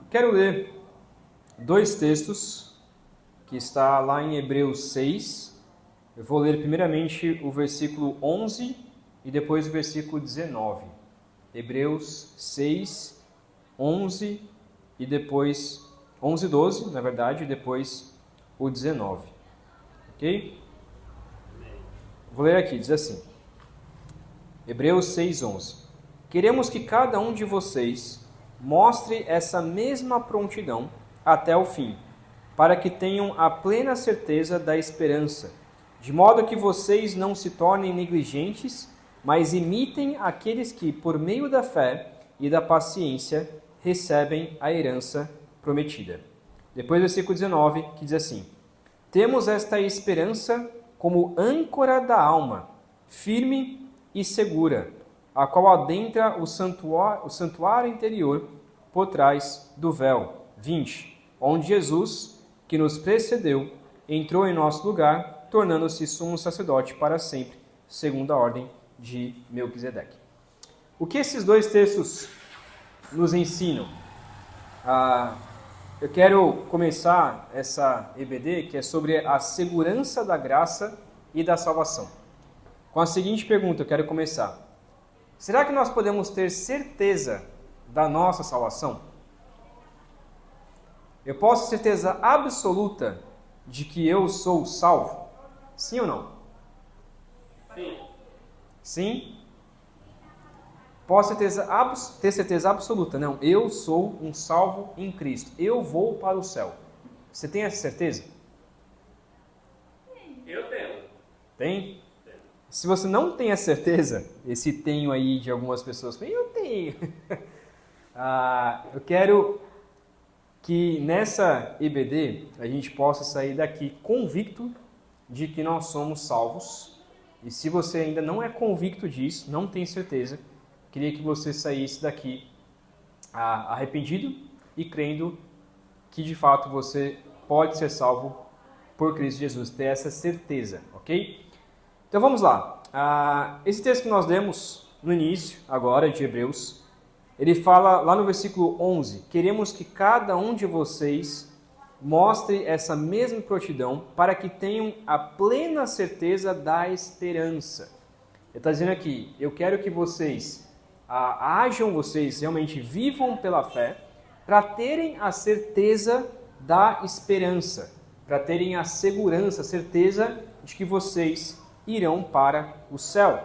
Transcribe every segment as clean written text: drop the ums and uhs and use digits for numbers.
Quero ler dois textos que está lá em Hebreus 6. Eu vou ler primeiramente o versículo 11 e depois o versículo 19. Hebreus 6, 11 e depois 11 e 12, na verdade, e depois o 19. Ok? Vou ler aqui, diz assim. Hebreus 6, 11. Queremos que cada um de vocês mostre essa mesma prontidão até o fim, para que tenham a plena certeza da esperança, de modo que vocês não se tornem negligentes, mas imitem aqueles que, por meio da fé e da paciência, recebem a herança prometida. Depois do versículo 19, que diz assim: temos esta esperança como âncora da alma, firme e segura, a qual adentra o santuário interior por trás do véu. 20. Onde Jesus, que nos precedeu, entrou em nosso lugar, tornando-se sumo sacerdote para sempre, segundo a ordem de Melquisedeque. O que esses dois textos nos ensinam? Eu quero começar essa EBD, que é sobre a segurança da graça e da salvação. Com a seguinte pergunta, eu quero começar. Será que nós podemos ter certeza da nossa salvação? Eu posso ter certeza absoluta de que eu sou salvo? Sim ou não? Sim. Sim? Posso ter certeza absoluta? Não, eu sou um salvo em Cristo. Eu vou para o céu. Você tem essa certeza? Eu tenho. Tem? Se você não tem a certeza, esse tenho aí de algumas pessoas, eu tenho. Eu quero que nessa EBD a gente possa sair daqui convicto de que nós somos salvos. E se você ainda não é convicto disso, não tem certeza, queria que você saísse daqui arrependido e crendo que de fato você pode ser salvo por Cristo Jesus, ter essa certeza, ok? Então vamos lá. Esse texto que nós lemos no início, agora, de Hebreus, ele fala lá no versículo 11, queremos que cada um de vocês mostre essa mesma prontidão para que tenham a plena certeza da esperança. Ele está dizendo aqui, eu quero que vocês vocês realmente vivam pela fé, para terem a certeza da esperança, para terem a segurança, a certeza de que vocês irão para o céu.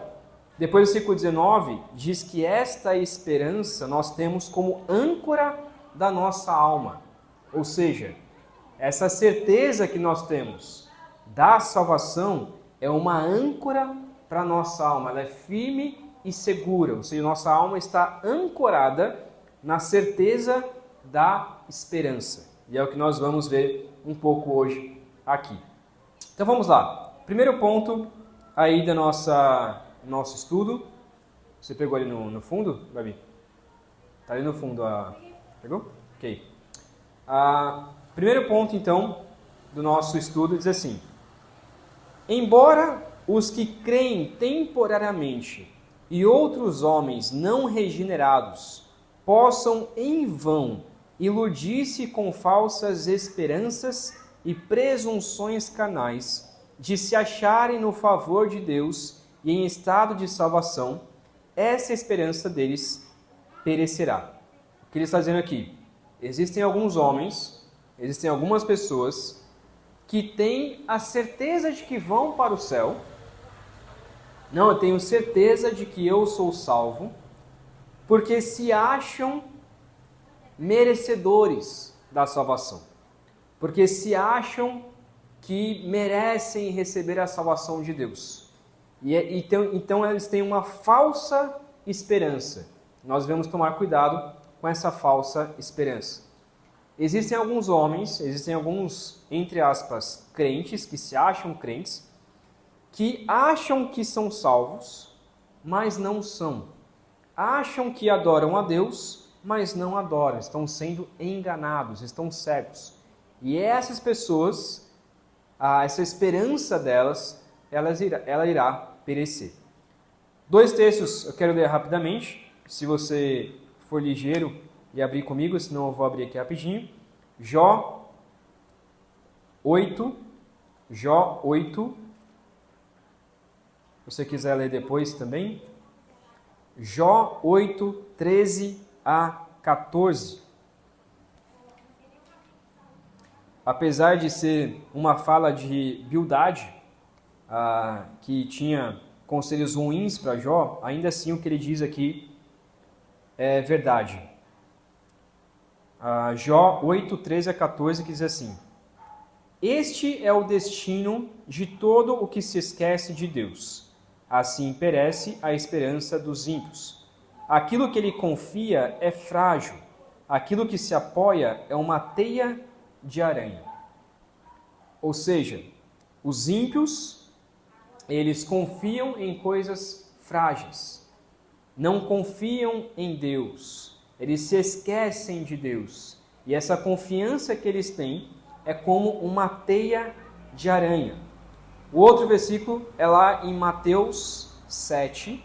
Depois do versículo 19, diz que esta esperança nós temos como âncora da nossa alma. Ou seja, essa certeza que nós temos da salvação é uma âncora para a nossa alma. Ela é firme e segura. Ou seja, nossa alma está ancorada na certeza da esperança. E é o que nós vamos ver um pouco hoje aqui. Então vamos lá. Primeiro ponto aí do nosso estudo. Você pegou ali no fundo, Babi? Está ali no fundo. Pegou? Ok. Primeiro ponto, então, do nosso estudo diz assim: embora os que creem temporariamente e outros homens não regenerados possam em vão iludir-se com falsas esperanças e presunções carnais, de se acharem no favor de Deus e em estado de salvação, essa esperança deles perecerá. O que ele está dizendo aqui? Existem alguns homens, existem algumas pessoas que têm a certeza de que vão para o céu. Não, eu tenho certeza de que eu sou salvo, porque se acham merecedores da salvação. Porque se acham que merecem receber a salvação de Deus. Então eles têm uma falsa esperança. Nós devemos tomar cuidado com essa falsa esperança. Existem alguns homens, existem alguns, entre aspas, crentes, que se acham crentes, que acham que são salvos, mas não são. Acham que adoram a Deus, mas não adoram. Estão sendo enganados, estão cegos. E essas pessoas, essa esperança delas, ela irá perecer. Dois textos eu quero ler rapidamente. Se você for ligeiro e abrir comigo, senão eu vou abrir aqui rapidinho. Jó 8. Se você quiser ler depois também. Jó 8, 13 a 14. Apesar de ser uma fala de Bildade, que tinha conselhos ruins para Jó, ainda assim o que ele diz aqui é verdade. Jó 8, 13 a 14, que diz assim: Este é o destino de todo o que se esquece de Deus. Assim perece a esperança dos ímpios. Aquilo que ele confia é frágil. Aquilo que se apoia é uma teia de aranha. Ou seja, os ímpios, eles confiam em coisas frágeis. Não confiam em Deus. Eles se esquecem de Deus. E essa confiança que eles têm é como uma teia de aranha. O outro versículo é lá em Mateus 7.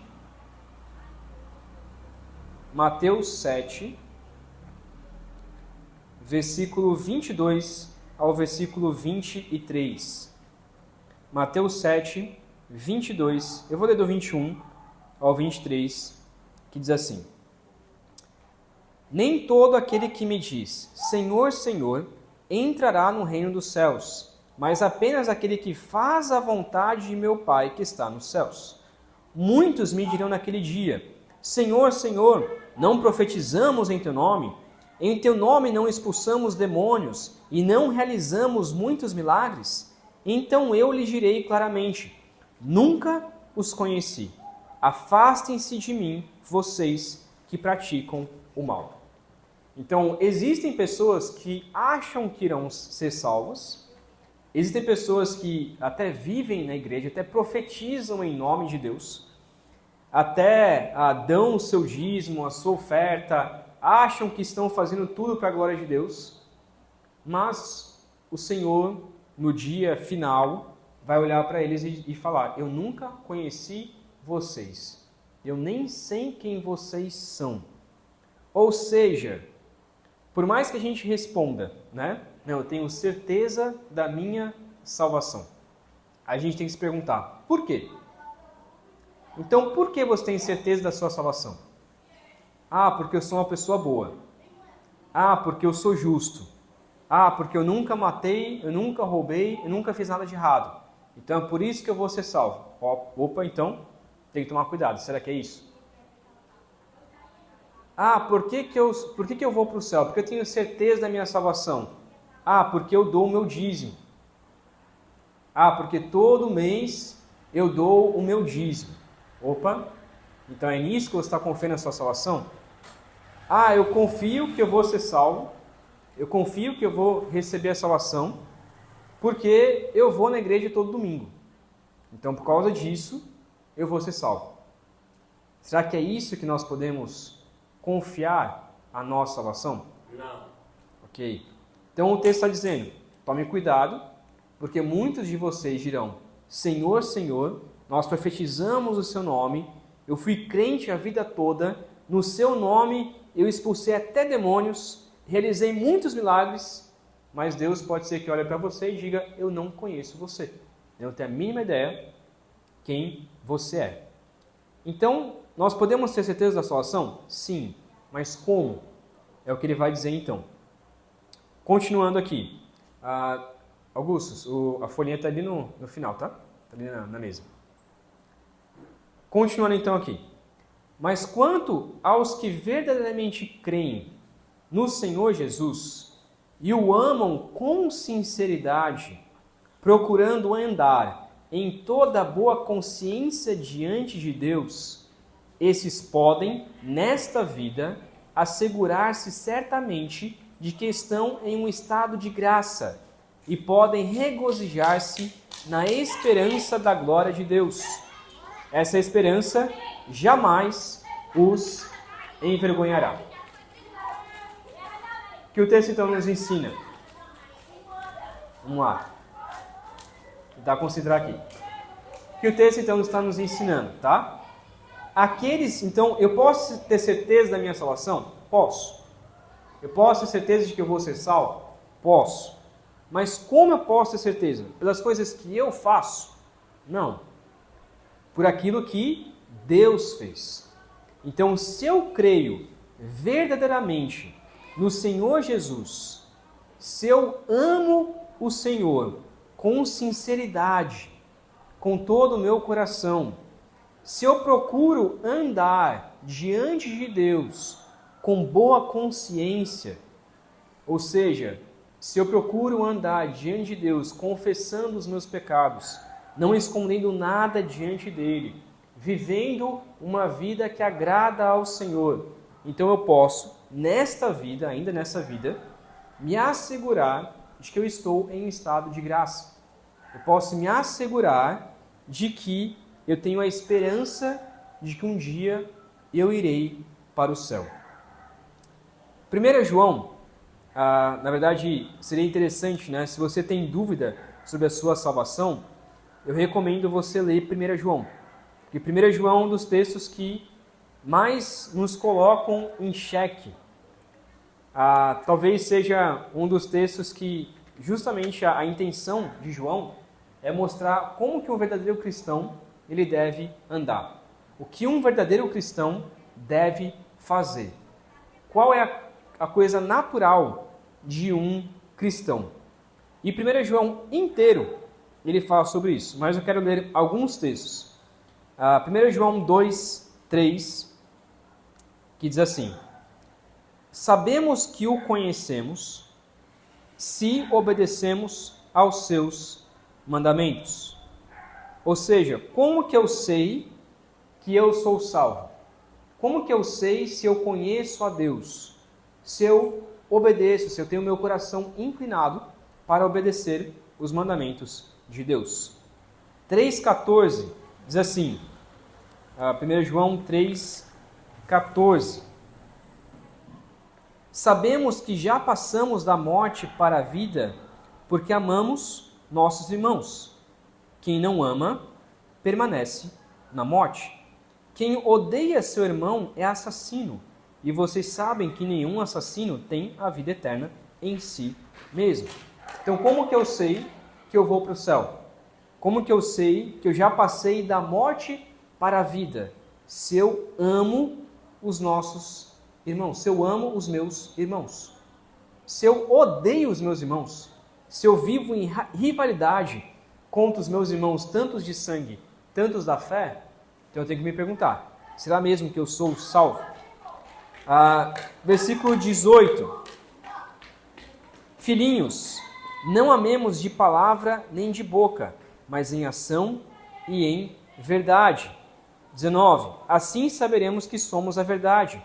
Mateus 7, versículo 22 ao versículo 23. Mateus 7, 22. Eu vou ler do 21 ao 23, que diz assim: Nem todo aquele que me diz, Senhor, Senhor, entrará no reino dos céus, mas apenas aquele que faz a vontade de meu Pai que está nos céus. Muitos me dirão naquele dia, Senhor, Senhor, não profetizamos em teu nome? Em teu nome não expulsamos demônios e não realizamos muitos milagres? Então eu lhes direi claramente, nunca os conheci. Afastem-se de mim, vocês que praticam o mal. Então, existem pessoas que acham que irão ser salvas. Existem pessoas que até vivem na igreja, até profetizam em nome de Deus, até dão o seu dízimo, a sua oferta, acham que estão fazendo tudo para a glória de Deus, mas o Senhor, no dia final, vai olhar para eles e falar, eu nunca conheci vocês, eu nem sei quem vocês são. Ou seja, por mais que a gente responda, né? Não, eu tenho certeza da minha salvação. A gente tem que se perguntar, por quê? Então, por que você tem certeza da sua salvação? Porque eu sou uma pessoa boa. Porque eu sou justo. Porque eu nunca matei, eu nunca roubei, eu nunca fiz nada de errado. Então, é por isso que eu vou ser salvo. Opa, então, tem que tomar cuidado. Será que é isso? Por que que eu vou para o céu? Porque eu tenho certeza da minha salvação. Porque eu dou o meu dízimo. Porque todo mês eu dou o meu dízimo. Opa, então é nisso que você está confiando na sua salvação? Eu confio que eu vou ser salvo. Eu confio que eu vou receber a salvação, porque eu vou na igreja todo domingo. Então, por causa disso, eu vou ser salvo. Será que é isso que nós podemos confiar a nossa salvação? Não. Ok. Então o texto está dizendo, tome cuidado, porque muitos de vocês dirão, Senhor, Senhor, nós profetizamos o seu nome, eu fui crente a vida toda, no seu nome eu expulsei até demônios, realizei muitos milagres, mas Deus pode ser que olhe para você e diga, eu não conheço você. Eu não tenho a mínima ideia quem você é. Então, nós podemos ter certeza da salvação? Sim. Mas como? É o que ele vai dizer então. Continuando aqui. Augustus, a folhinha está ali no final, tá? Está ali na mesa. Continuando então aqui. Mas quanto aos que verdadeiramente creem no Senhor Jesus e o amam com sinceridade, procurando andar em toda boa consciência diante de Deus, esses podem, nesta vida, assegurar-se certamente de que estão em um estado de graça e podem regozijar-se na esperança da glória de Deus. Essa esperança jamais os envergonhará. O que o texto então nos ensina? Vamos lá. Vou tentar considerar aqui. O que o texto então está nos ensinando, tá? Aqueles, então, eu posso ter certeza da minha salvação? Posso. Eu posso ter certeza de que eu vou ser salvo? Posso. Mas como eu posso ter certeza? Pelas coisas que eu faço? Não. Por aquilo que Deus fez. Então, se eu creio verdadeiramente no Senhor Jesus, se eu amo o Senhor com sinceridade, com todo o meu coração, se eu procuro andar diante de Deus com boa consciência, ou seja, se eu procuro andar diante de Deus confessando os meus pecados, não escondendo nada diante dele, vivendo uma vida que agrada ao Senhor, então eu posso, nesta vida, ainda nessa vida, me assegurar de que eu estou em um estado de graça. Eu posso me assegurar de que eu tenho a esperança de que um dia eu irei para o céu. 1 João, na verdade, seria interessante, né? Se você tem dúvida sobre a sua salvação, eu recomendo você ler 1 João. Porque 1 João é um dos textos que mais nos colocam em xeque. Talvez seja um dos textos que justamente a intenção de João é mostrar como que um verdadeiro cristão ele deve andar. O que um verdadeiro cristão deve fazer. Qual é a coisa natural de um cristão? E 1 João inteiro ele fala sobre isso, mas eu quero ler alguns textos. 1 João 2, 3, que diz assim: sabemos que o conhecemos se obedecemos aos seus mandamentos. Ou seja, como que eu sei que eu sou salvo? Como que eu sei se eu conheço a Deus? Se eu obedeço, se eu tenho meu coração inclinado para obedecer os mandamentos de Deus. 3,14 diz assim, 1 João 3,14: sabemos que já passamos da morte para a vida porque amamos nossos irmãos. Quem não ama, permanece na morte. Quem odeia seu irmão é assassino, e vocês sabem que nenhum assassino tem a vida eterna em si mesmo. Então, como que eu sei que eu vou para o céu? Como que eu sei que eu já passei da morte para a vida? Se eu amo os nossos irmãos, se eu amo os meus irmãos. Se eu odeio os meus irmãos, se eu vivo em rivalidade contra os meus irmãos, tantos de sangue, tantos da fé, então eu tenho que me perguntar, será mesmo que eu sou salvo? Versículo 18: filhinhos, não amemos de palavra nem de boca, mas em ação e em verdade. 19: assim saberemos que somos a verdade,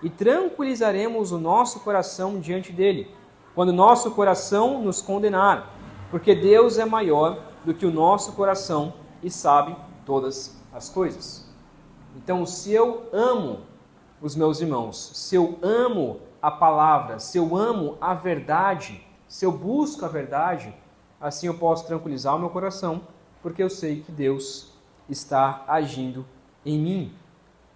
e tranquilizaremos o nosso coração diante dele, quando nosso coração nos condenar, porque Deus é maior do que o nosso coração e sabe todas as coisas. Então, se eu amo os meus irmãos, se eu amo a palavra, se eu amo a verdade, se eu busco a verdade, assim eu posso tranquilizar o meu coração, porque eu sei que Deus está agindo em mim.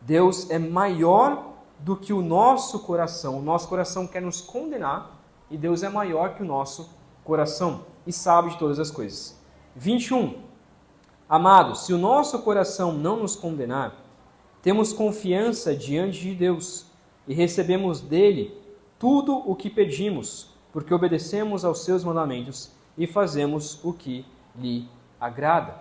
Deus é maior do que o nosso coração quer nos condenar, e Deus é maior que o nosso coração e sabe de todas as coisas. 21. Amados, se o nosso coração não nos condenar, temos confiança diante de Deus e recebemos dele tudo o que pedimos, porque obedecemos aos seus mandamentos e fazemos o que lhe agrada.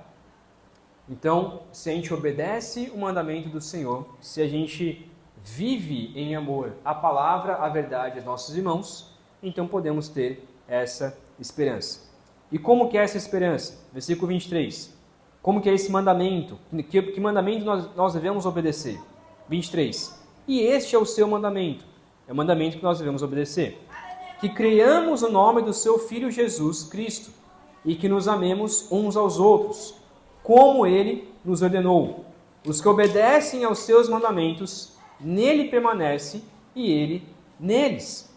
Então, se a gente obedece o mandamento do Senhor, se a gente vive em amor a palavra, a verdade aos nossos irmãos, então podemos ter essa esperança. E como que é essa esperança? Versículo 23. Como que é esse mandamento? Que mandamento nós devemos obedecer? 23. E este é o seu mandamento. É o mandamento que nós devemos obedecer. Que creiamos no nome do seu Filho Jesus Cristo e que nos amemos uns aos outros, como ele nos ordenou. Os que obedecem aos seus mandamentos, nele permanece e ele neles.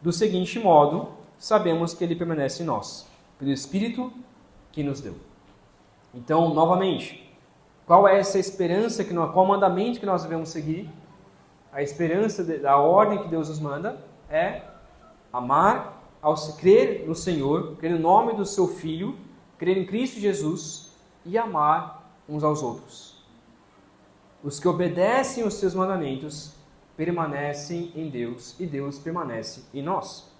Do seguinte modo, sabemos que ele permanece em nós, pelo Espírito que nos deu. Então, novamente, qual é essa esperança, qual o mandamento que nós devemos seguir? A esperança da ordem que Deus nos manda é crer no Senhor, crer no nome do seu Filho, crer em Cristo Jesus e amar uns aos outros. Os que obedecem os seus mandamentos permanecem em Deus e Deus permanece em nós.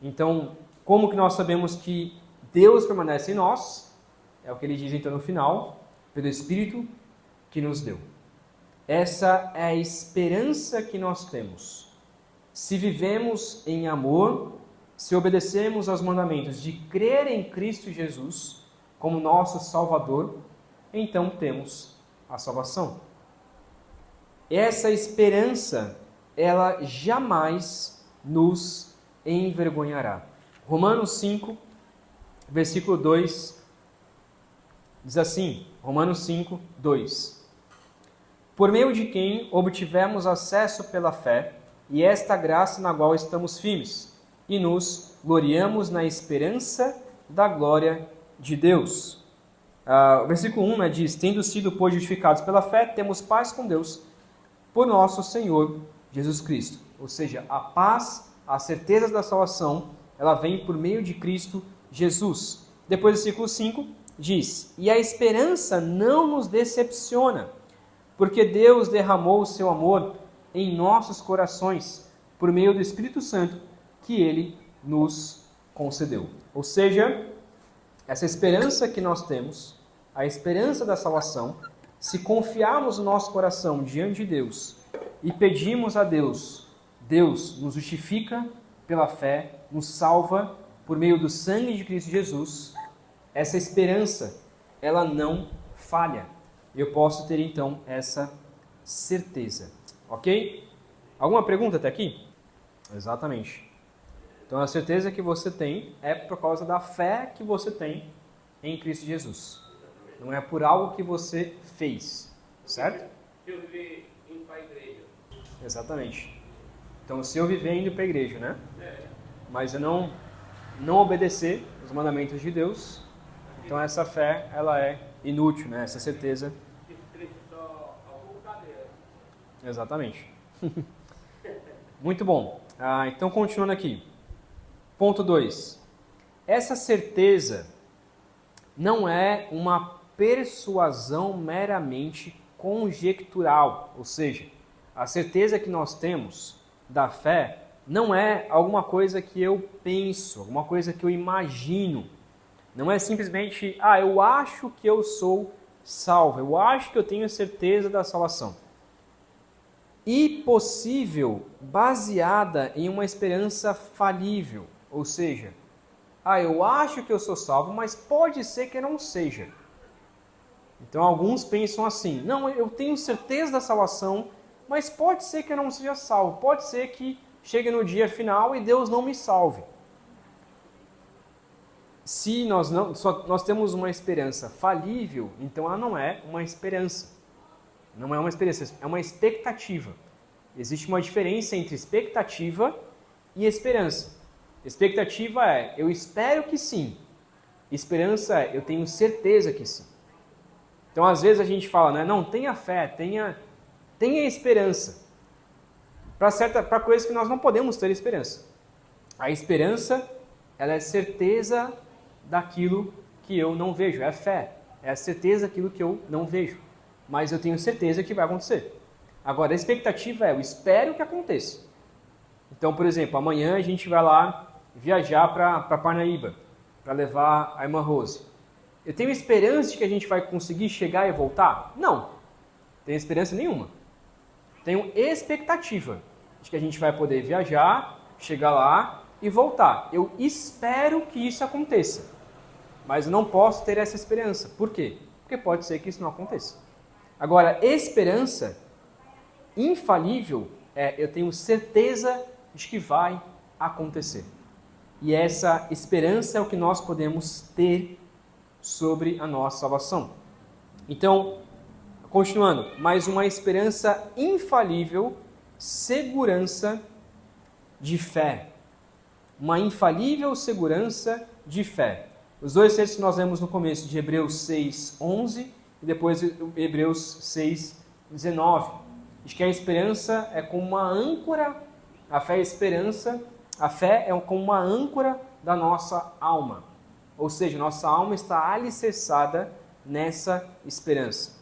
Então, como que nós sabemos que Deus permanece em nós? É o que ele diz então no final, pelo Espírito que nos deu. Essa é a esperança que nós temos. Se vivemos em amor, se obedecemos aos mandamentos de crer em Cristo Jesus como nosso Salvador, então temos a salvação. Essa esperança, ela jamais nos envergonhará. Romanos 5, versículo 2, diz assim, Romanos 5, 2. Por meio de quem obtivemos acesso pela fé, e esta graça na qual estamos firmes, e nos gloriamos na esperança da glória de Deus. O versículo 1 diz, tendo sido, pois, justificados pela fé, temos paz com Deus, por nosso Senhor Jesus Cristo. Ou seja, a paz, a certeza da salvação, ela vem por meio de Cristo Jesus. Depois do versículo 5 diz, e a esperança não nos decepciona, porque Deus derramou o seu amor em nossos corações, por meio do Espírito Santo, que Ele nos concedeu. Ou seja, essa esperança que nós temos, a esperança da salvação, se confiarmos o nosso coração diante de Deus e pedimos a Deus, Deus nos justifica pela fé, nos salva por meio do sangue de Cristo Jesus, essa esperança, ela não falha. Eu posso ter então essa certeza. Ok? Alguma pergunta até aqui? Exatamente. Então a certeza que você tem é por causa da fé que você tem em Cristo Jesus. Não é por algo que você fez. Certo? Se eu viver indo para a igreja. Exatamente. Então se eu viver indo para a igreja, né? É. Mas eu não obedecer os mandamentos de Deus, então essa fé ela é inútil, né? Essa certeza. Exatamente. Muito bom. Então, continuando aqui. Ponto 2. Essa certeza não é uma persuasão meramente conjectural. Ou seja, a certeza que nós temos da fé não é alguma coisa que eu penso, alguma coisa que eu imagino. Não é simplesmente, eu acho que eu sou salvo, eu acho que eu tenho certeza da salvação. E possível, baseada em uma esperança falível, ou seja, eu acho que eu sou salvo, mas pode ser que eu não seja. Então alguns pensam assim, não, eu tenho certeza da salvação, mas pode ser que eu não seja salvo, pode ser que chegue no dia final e Deus não me salve. Se nós temos uma esperança falível, então ela não é uma esperança. Não é uma esperança, é uma expectativa. Existe uma diferença entre expectativa e esperança. Expectativa é, eu espero que sim. Esperança é, eu tenho certeza que sim. Então, às vezes a gente fala, né, não, tenha fé, tenha esperança. Para coisas que nós não podemos ter esperança. A esperança, ela é certeza daquilo que eu não vejo, é fé. É a certeza daquilo que eu não vejo. Mas eu tenho certeza que vai acontecer. Agora, a expectativa é, eu espero que aconteça. Então, por exemplo, amanhã a gente vai lá viajar para Parnaíba, para levar a irmã Rose. Eu tenho esperança de que a gente vai conseguir chegar e voltar? Não. Tenho esperança nenhuma. Tenho expectativa de que a gente vai poder viajar, chegar lá e voltar. Eu espero que isso aconteça. Mas eu não posso ter essa esperança. Por quê? Porque pode ser que isso não aconteça. Agora, esperança infalível é eu tenho certeza de que vai acontecer. E essa esperança é o que nós podemos ter sobre a nossa salvação. Então, continuando, mais uma esperança infalível, segurança de fé. Uma infalível segurança de fé. Os dois textos que nós lemos no começo de Hebreus 6, 11 e depois Hebreus 6, 19. Diz que a esperança é como uma âncora, a fé e a esperança A fé é como uma âncora da nossa alma. Ou seja, nossa alma está alicerçada nessa esperança.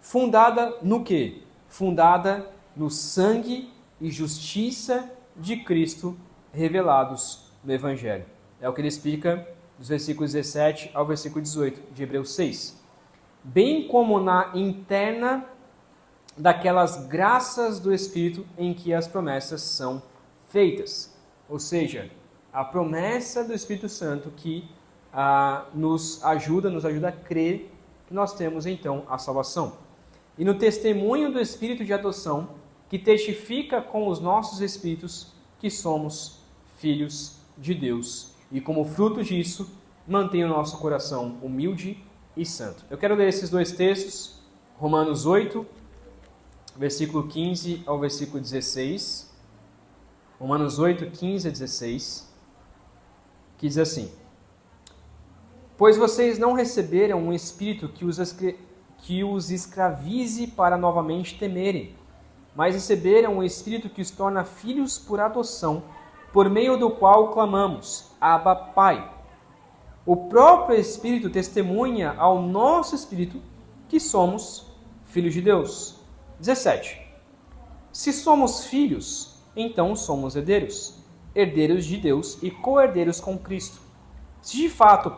Fundada no quê? Fundada no sangue e justiça de Cristo revelados no Evangelho. É o que ele explica dos versículos 17 ao versículo 18 de Hebreus 6. Bem como na interna daquelas graças do Espírito em que as promessas são feitas. Ou seja, a promessa do Espírito Santo que nos ajuda a crer que nós temos então a salvação. E no testemunho do Espírito de adoção, que testifica com os nossos espíritos que somos filhos de Deus. E como fruto disso, mantém o nosso coração humilde e santo. Eu quero ler esses dois textos, Romanos 8, versículo 15 ao versículo 16. Romanos 8, 15 a 16, que diz assim: Pois vocês não receberam um espírito que os escravize para novamente temerem, mas receberam um espírito que os torna filhos por adoção, por meio do qual clamamos, Abba, Pai. O próprio Espírito testemunha ao nosso espírito que somos filhos de Deus. 17. Se somos filhos, então somos herdeiros, herdeiros de Deus e co-herdeiros com Cristo. Se de fato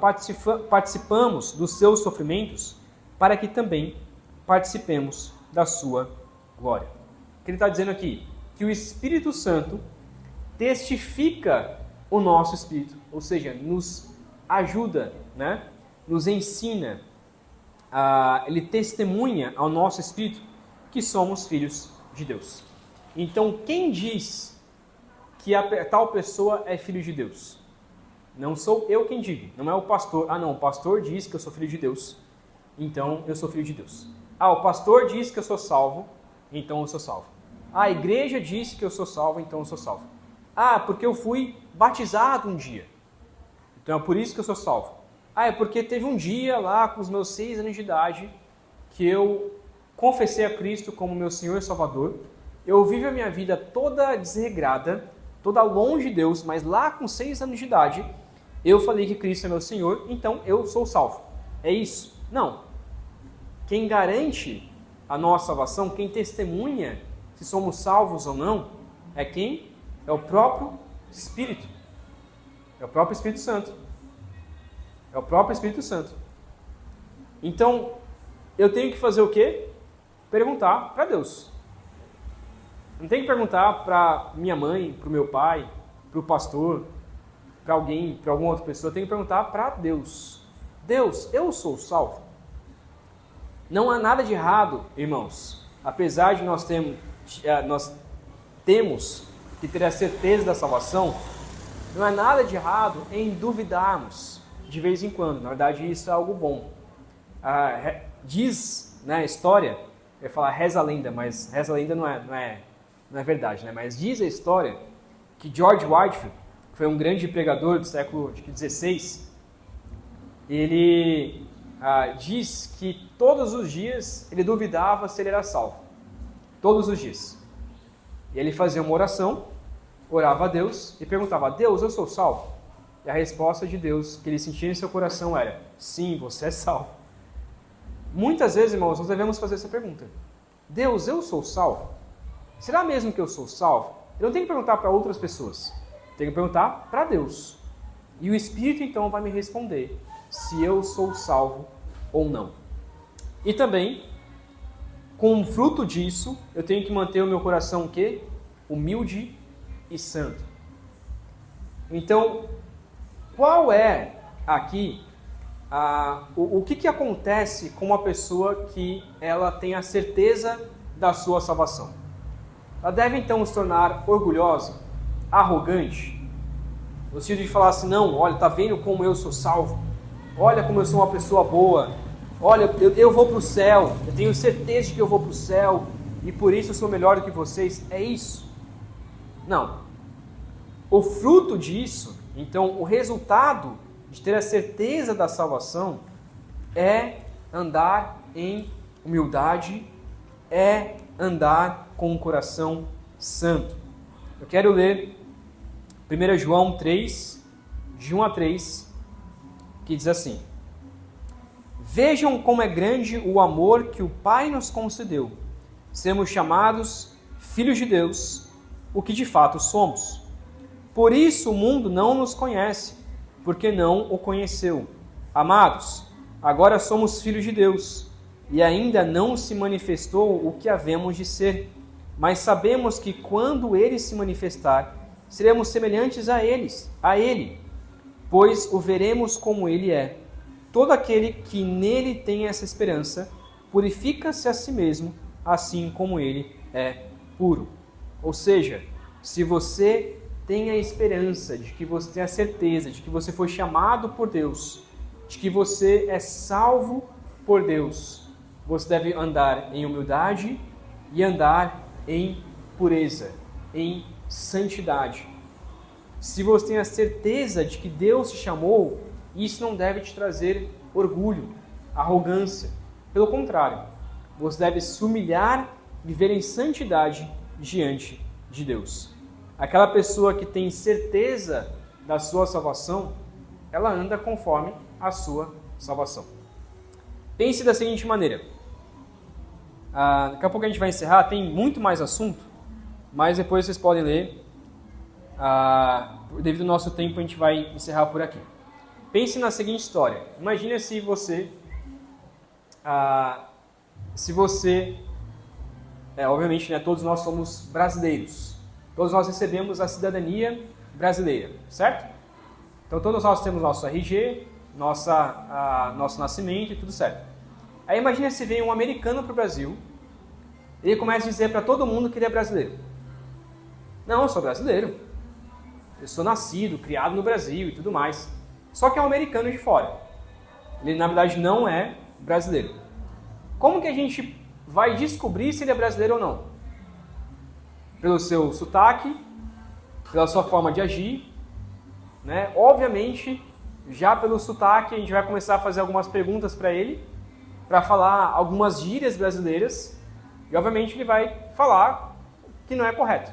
participamos dos seus sofrimentos, para que também participemos da sua glória. O que ele está dizendo aqui? Que o Espírito Santo testifica o nosso espírito, ou seja, nos ajuda, nos ensina, ele testemunha ao nosso espírito que somos filhos de Deus. Então, quem diz que tal pessoa é filho de Deus? Não sou eu quem digo, não é o pastor. O pastor diz que eu sou filho de Deus, então eu sou filho de Deus. O pastor diz que eu sou salvo, então eu sou salvo. A igreja diz que eu sou salvo, então eu sou salvo. Porque eu fui batizado um dia, então é por isso que eu sou salvo. É porque teve um dia lá com os meus 6 anos de idade que eu confessei a Cristo como meu Senhor e Salvador. Eu vivo a minha vida toda desregrada, toda longe de Deus, mas lá com 6 anos de idade eu falei que Cristo é meu Senhor, então eu sou salvo. É isso? Não. Quem garante a nossa salvação, quem testemunha se somos salvos ou não, é quem? É o próprio Espírito. É o próprio Espírito Santo. É o próprio Espírito Santo. Então, eu tenho que fazer o quê? Perguntar para Deus. Não tenho que perguntar para minha mãe, para o meu pai, para o pastor, para alguém, para alguma outra pessoa. Eu tenho que perguntar para Deus. Deus, eu sou salvo? Não há nada de errado, irmãos. Apesar de nós temos que ter a certeza da salvação, não há nada de errado em duvidarmos de vez em quando. Na verdade, isso é algo bom. Diz a história, eu ia falar reza a lenda, mas reza a lenda não é verdade, mas diz a história que George Whitefield, que foi um grande pregador do século XVI, ele diz que todos os dias ele duvidava se ele era salvo. Todos os dias. E ele fazia uma oração, orava a Deus e perguntava: Deus, eu sou salvo? E a resposta de Deus que ele sentia em seu coração era: sim, você é salvo. Muitas vezes, irmãos, nós devemos fazer essa pergunta: Deus, eu sou salvo? Será mesmo que eu sou salvo? Eu não tenho que perguntar para outras pessoas, tenho que perguntar para Deus. E o Espírito então vai me responder se eu sou salvo ou não. E também, como fruto disso, eu tenho que manter o meu coração o quê? Humilde e santo. Então, qual é aqui o que acontece com uma pessoa que ela tem a certeza da sua salvação? Ela deve então se tornar orgulhosa, arrogante, no sentido de falar assim: não, olha, tá vendo como eu sou salvo? Olha como eu sou uma pessoa boa. Olha, eu vou para o céu, eu tenho certeza de que eu vou para o céu e por isso eu sou melhor do que vocês. É isso? Não. O fruto disso, então, o resultado de ter a certeza da salvação é andar em humildade, é andar com um coração santo. Eu quero ler 1 João 3, de 1 a 3, que diz assim: Vejam como é grande o amor que o Pai nos concedeu, sermos chamados filhos de Deus, o que de fato somos. Por isso o mundo não nos conhece, porque não o conheceu. Amados, agora somos filhos de Deus, e ainda não se manifestou o que havemos de ser, mas sabemos que quando Ele se manifestar, seremos semelhantes a Ele, pois o veremos como Ele é. Todo aquele que nele tem essa esperança, purifica-se a si mesmo, assim como Ele é puro. Ou seja, se você tem a esperança de que você tem a certeza de que você foi chamado por Deus, de que você é salvo por Deus, você deve andar em humildade e andar em pureza, em santidade. Se você tem a certeza de que Deus te chamou, isso não deve te trazer orgulho, arrogância. Pelo contrário, você deve se humilhar, viver em santidade diante de Deus. Aquela pessoa que tem certeza da sua salvação, ela anda conforme a sua salvação. Pense da seguinte maneira. Daqui a pouco a gente vai encerrar, tem muito mais assunto, mas depois vocês podem ler. Devido ao nosso tempo, a gente vai encerrar por aqui. Pense na seguinte história. Imagina se você... obviamente, né, todos nós somos brasileiros. Todos nós recebemos a cidadania brasileira, certo? Então todos nós temos nosso RG, nosso nascimento e tudo certo. Aí imagina se vem um americano para o Brasil e ele começa a dizer para todo mundo que ele é brasileiro. Não, eu sou brasileiro. Eu sou nascido, criado no Brasil e tudo mais. Só que é um americano de fora. Ele, na verdade, não é brasileiro. Como que a gente vai descobrir se ele é brasileiro ou não? Pelo seu sotaque, pela sua forma de agir, né? Obviamente, já pelo sotaque, a gente vai começar a fazer algumas perguntas para ele, para falar algumas gírias brasileiras, e obviamente ele vai falar que não é correto.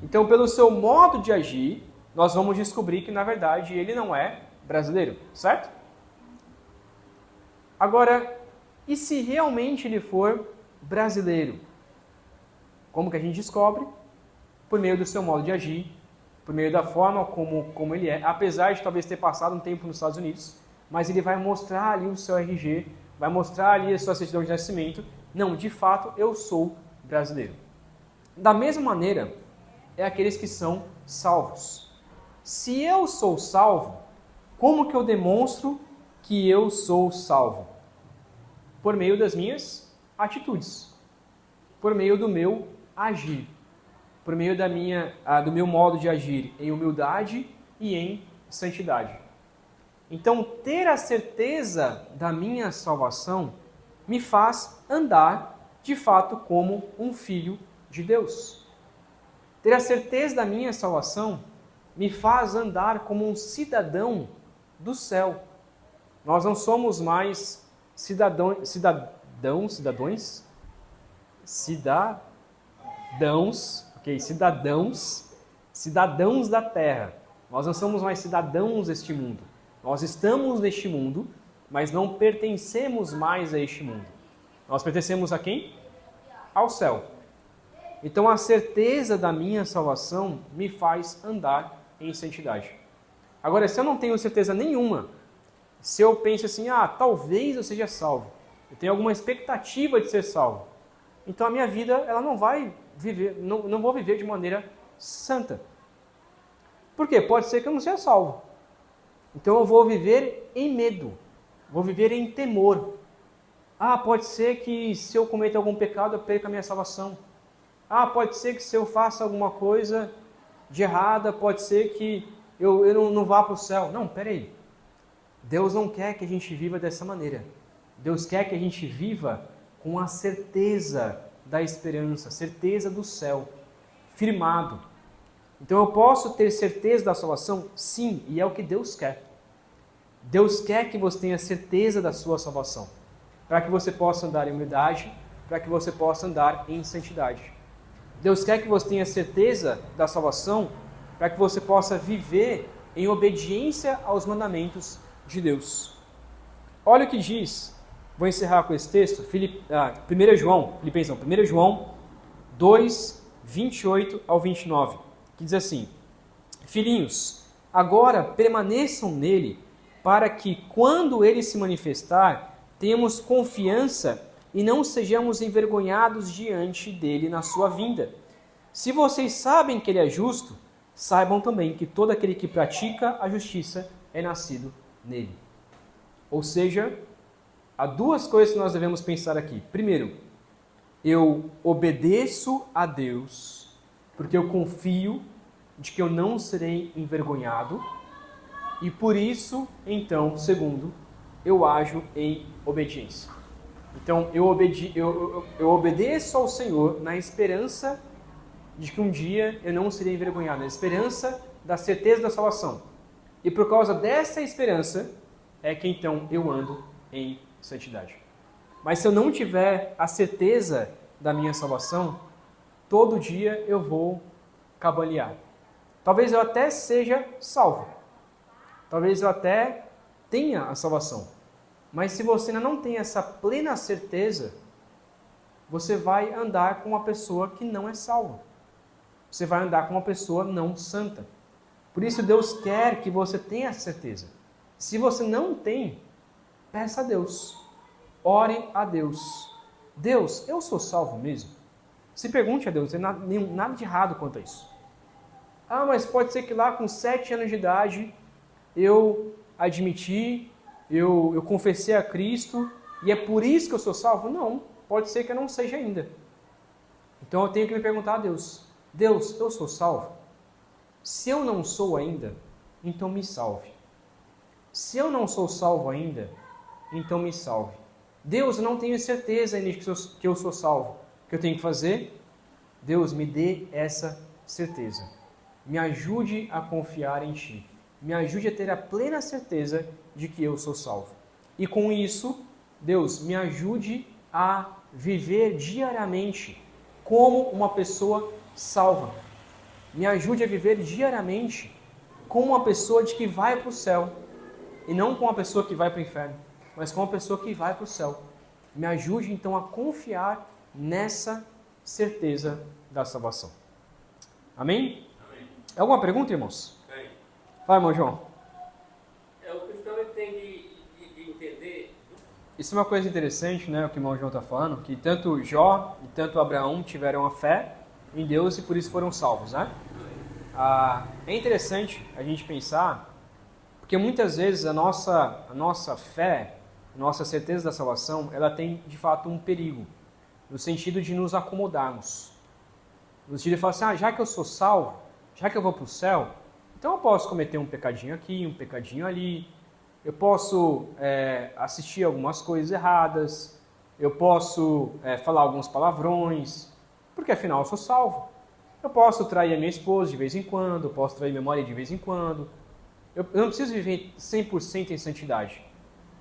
Então, pelo seu modo de agir, nós vamos descobrir que, na verdade, ele não é brasileiro, certo? Agora, e se realmente ele for brasileiro? Como que a gente descobre? Por meio do seu modo de agir, por meio da forma como ele é, apesar de talvez ter passado um tempo nos Estados Unidos, mas ele vai mostrar ali o seu RG, vai mostrar ali a sua certidão de nascimento. Não, de fato, eu sou brasileiro. Da mesma maneira, é aqueles que são salvos. Se eu sou salvo, como que eu demonstro que eu sou salvo? Por meio das minhas atitudes, por meio do meu agir, por meio do meu modo de agir em humildade e em santidade. Então, ter a certeza da minha salvação me faz andar, de fato, como um filho de Deus. Ter a certeza da minha salvação me faz andar como um cidadão do céu. Nós não somos mais cidadãos da terra. Nós não somos mais cidadãos deste mundo. Nós estamos neste mundo, mas não pertencemos mais a este mundo. Nós pertencemos a quem? Ao céu. Então a certeza da minha salvação me faz andar em santidade. Agora, se eu não tenho certeza nenhuma, se eu penso assim, talvez eu seja salvo, eu tenho alguma expectativa de ser salvo, então a minha vida ela não vai viver, não vou viver de maneira santa. Por quê? Pode ser que eu não seja salvo. Então eu vou viver em medo, vou viver em temor. Pode ser que se eu cometer algum pecado eu perca a minha salvação. Pode ser que se eu faça alguma coisa de errada, pode ser que eu não vá para o céu. Não, peraí. Deus não quer que a gente viva dessa maneira. Deus quer que a gente viva com a certeza da esperança, certeza do céu, firmado. Então eu posso ter certeza da salvação? Sim, e é o que Deus quer. Deus quer que você tenha certeza da sua salvação, para que você possa andar em humildade, para que você possa andar em santidade. Deus quer que você tenha certeza da salvação para que você possa viver em obediência aos mandamentos de Deus. Olha o que diz, vou encerrar com esse texto, 1 João 2, 28 ao 29, que diz assim: Filhinhos, agora permaneçam nele, para que, quando ele se manifestar, tenhamos confiança e não sejamos envergonhados diante dele na sua vinda. Se vocês sabem que ele é justo, saibam também que todo aquele que pratica a justiça é nascido nele. Ou seja, há duas coisas que nós devemos pensar aqui. Primeiro, eu obedeço a Deus porque eu confio de que eu não serei envergonhado e por isso, então, segundo, eu ajo em obediência. Então, eu obedeço ao Senhor na esperança de que um dia eu não serei envergonhado, na esperança da certeza da salvação. E por causa dessa esperança é que então eu ando em santidade. Mas se eu não tiver a certeza da minha salvação, todo dia eu vou cambalear. Talvez eu até seja salvo. Talvez eu até tenha a salvação. Mas se você ainda não tem essa plena certeza, você vai andar com uma pessoa que não é salva. Você vai andar com uma pessoa não santa. Por isso Deus quer que você tenha essa certeza. Se você não tem, peça a Deus. Ore a Deus. Deus, eu sou salvo mesmo? Se pergunte a Deus, não tem nada de errado quanto a isso. Ah, mas pode ser que lá com 7 anos de idade eu admiti, eu confessei a Cristo e é por isso que eu sou salvo? Não, pode ser que eu não seja ainda. Então eu tenho que me perguntar a Deus: Deus, eu sou salvo? Se eu não sou ainda, então me salve. Se eu não sou salvo ainda, então me salve. Deus, eu não tenho certeza ainda que eu sou salvo. O que eu tenho que fazer? Deus, me dê essa certeza. Me ajude a confiar em Ti. Me ajude a ter a plena certeza de que eu sou salvo. E com isso, Deus, me ajude a viver diariamente como uma pessoa salva. Me ajude a viver diariamente como uma pessoa de que vai para o céu. E não com uma pessoa que vai para o inferno, mas com uma pessoa que vai para o céu. Me ajude então a confiar nessa certeza da salvação. Amém? Amém. Alguma pergunta, irmãos? Tem. Vai, irmão João. O cristão tem de entender. Isso é uma coisa interessante, né, o que o irmão João está falando, que tanto Jó e tanto Abraão tiveram a fé em Deus e por isso foram salvos, né? É interessante a gente pensar, porque muitas vezes a nossa fé, a nossa certeza da salvação, ela tem de fato um perigo, no sentido de nos acomodarmos. No sentido de falar assim, já que eu sou salvo, já que eu vou para o céu, então eu posso cometer um pecadinho aqui, um pecadinho ali, eu posso assistir algumas coisas erradas, eu posso falar alguns palavrões, porque afinal eu sou salvo. Eu posso trair a minha esposa de vez em quando, eu posso trair meu marido de vez em quando. Eu não preciso viver 100% em santidade.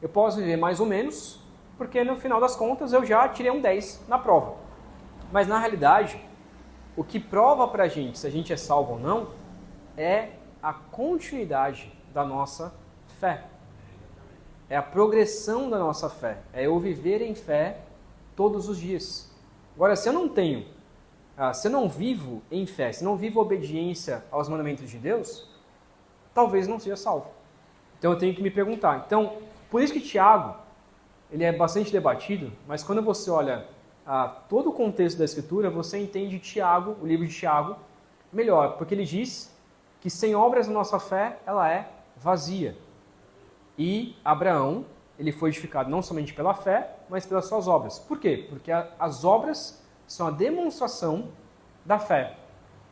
Eu posso viver mais ou menos, porque no final das contas eu já tirei um 10 na prova. Mas na realidade, o que prova pra gente se a gente é salvo ou não é a continuidade da nossa fé. É a progressão da nossa fé. É eu viver em fé todos os dias. Agora, se eu não tenho, se eu não vivo em fé, se eu não vivo obediência aos mandamentos de Deus, talvez não seja salvo. Então eu tenho que me perguntar. Então, por isso que Tiago, ele é bastante debatido, mas quando você olha todo o contexto da Escritura, você entende Tiago, o livro de Tiago, melhor, porque ele diz que sem obras a nossa fé, ela é vazia. E Abraão, ele foi edificado não somente pela fé, mas pelas suas obras. Por quê? Porque as obras são a demonstração da fé.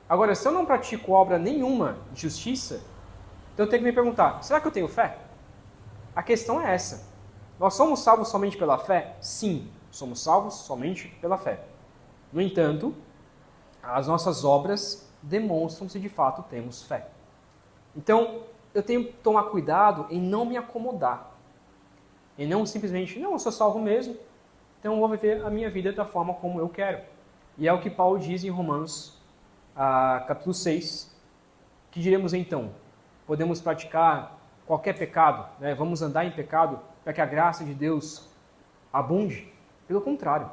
Agora, se eu não pratico obra nenhuma de justiça, então eu tenho que me perguntar, será que eu tenho fé? A questão é essa. Nós somos salvos somente pela fé? Sim, somos salvos somente pela fé. No entanto, as nossas obras demonstram se de fato temos fé. Então, eu tenho que tomar cuidado em não me acomodar. E não simplesmente, não, eu sou salvo mesmo, então eu vou viver a minha vida da forma como eu quero. E é o que Paulo diz em Romanos, capítulo 6, que diremos então? Podemos praticar qualquer pecado, né? Vamos andar em pecado para que a graça de Deus abunde? Pelo contrário.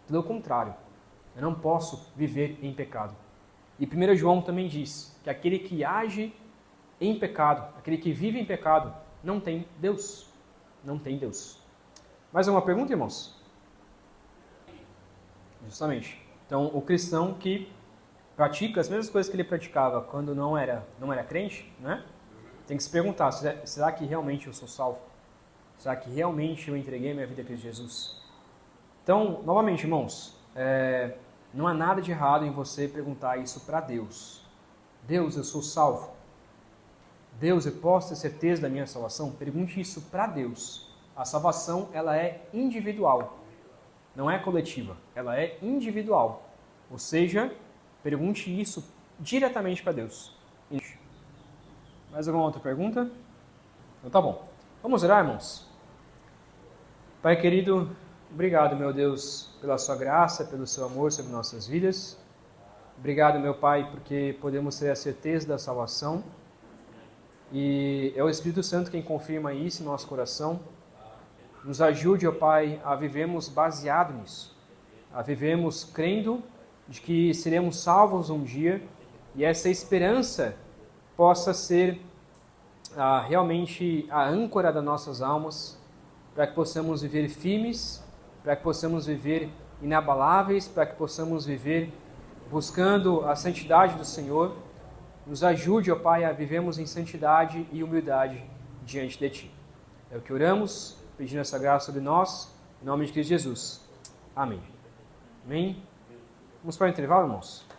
Pelo contrário. Eu não posso viver em pecado. E 1 João também diz que aquele que age em pecado, aquele que vive em pecado, não tem Deus. Não tem Deus. Mais uma pergunta, irmãos? Justamente. Então, o cristão que pratica as mesmas coisas que ele praticava quando não era crente, né? Tem que se perguntar, será que realmente eu sou salvo? Será que realmente eu entreguei minha vida a Cristo Jesus? Então, novamente, irmãos, não há nada de errado em você perguntar isso para Deus. Deus, eu sou salvo? Deus, eu posso ter certeza da minha salvação? Pergunte isso para Deus. A salvação, ela é individual. Não é coletiva, ela é individual. Ou seja, pergunte isso diretamente para Deus. Mais alguma outra pergunta? Então tá bom. Vamos orar, irmãos? Pai querido, obrigado, meu Deus, pela sua graça, pelo seu amor sobre nossas vidas. Obrigado, meu Pai, porque podemos ter a certeza da salvação. E é o Espírito Santo quem confirma isso em nosso coração. Nos ajude, ó Pai, a vivermos baseado nisso. A vivermos crendo de que seremos salvos um dia e essa esperança possa ser realmente a âncora das nossas almas, para que possamos viver firmes, para que possamos viver inabaláveis, para que possamos viver buscando a santidade do Senhor. Nos ajude, ó Pai, a vivermos em santidade e humildade diante de Ti. É o que oramos, pedindo essa graça sobre nós, em nome de Cristo Jesus. Amém. Amém. Vamos para o intervalo, irmãos?